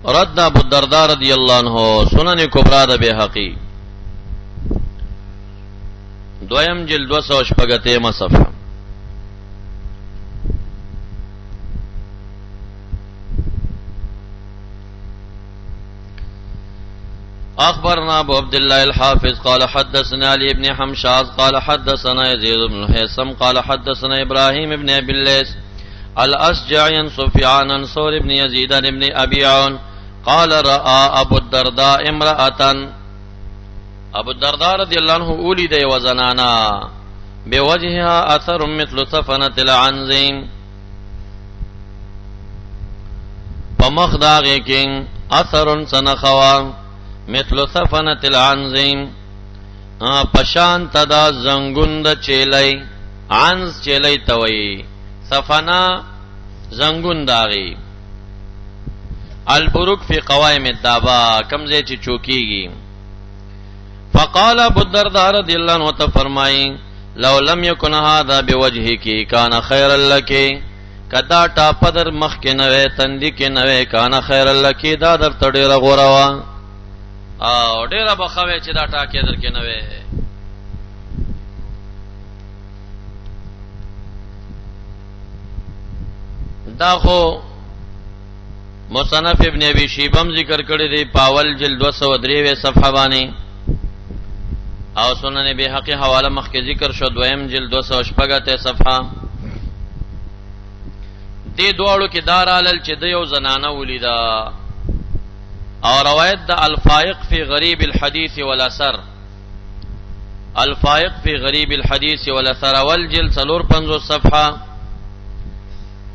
رد ابو الدرداء رضی اللہ عنہ سنن کبرى د بیہقی دویم جلد 286 صفحہ. اخبرنا ابو عبد الله الحافظ قال حدثنا علي بن حمشاز قال حدثنا يزيد بن الهيثم قال حدثنا ابراهيم بن ابي الليث الاشجعي عن سفيان عن ثور بن يزيد بن ابي عون قال راى ابو الدرداء امراه ابو الدرداء رضي الله عنه ولد وزنانا بوجهها اثر مثل صفنة العنز فمخداغ كين اثر سنخوا مثل صفنة العنز پشان تدا زنگون چیلی عنز چیلی توئی صفنا زنگون داغی البرک فی قوائم الدابا کمزے چی چوکیگی. فقال ابو الدرداء رضی اللہ عنہ فرمائی لو لم یکن هذا بوجهکی کان خیر لکی کدا ٹاپ در مخ کے نوے تندی کے نوے کان خیر لکی دا در تڑی رغوروا او ډیره بخوي چې دا ټاکې در کې نه وي. دا خو مصنف ابن ابي شيبم ذکر کړی دی پاول جلد 203 صفحه باندې او سنن بیهقی حواله مخکې ذکر شو دویم جلد 286 صفحه. دې دواړو کې دار علل چې د یو زنانه ولیدا اور روایت دا الفائق فی غریب الحدیث والاثر الفائق فی غریب الحدیث والاثر اول جلد 450 صفحه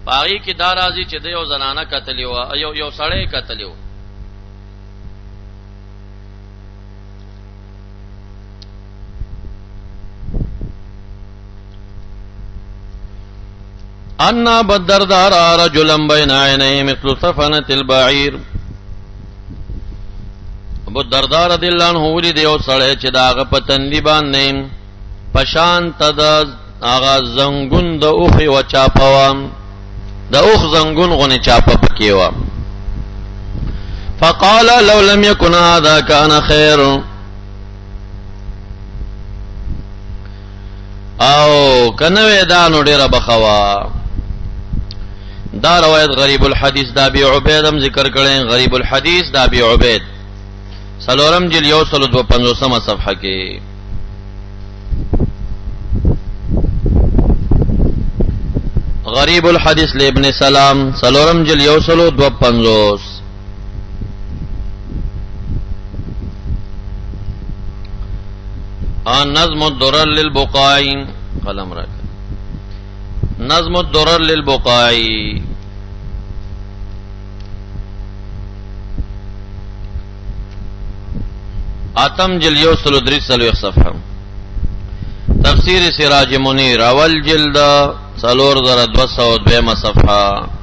پاغي کی دا راضی چې د یو زنانه قتل یو سړی قتل یو ان بدردار رجلا بین عینیه مثل صفنة البعیر. ابو الدرداء رضی اللہ عنہ ولید یو سړی چې داغه پتندی باندې پشان تد اغا زنگون د اوخ و چاپوا د اوخ زنگون غنی چاپه پکیوا. فقال لو لم يكن هذا كان خير او کنه دا نو ډیره بخوا. دا روایت غریب الحدیث دا ابي عبید هم ذکر کړي غریب الحدیث دا ابي عبید سلورم جل 152 صفحه کې. غریب الحدیث لابن سلام سلورم جل 152. نظم الدرر للبقاعي قلم راک نظم الدرر للبقاعي آتم جل 133 صفحه. تفسیر سراج منیر اول جلد 4202 صفحه.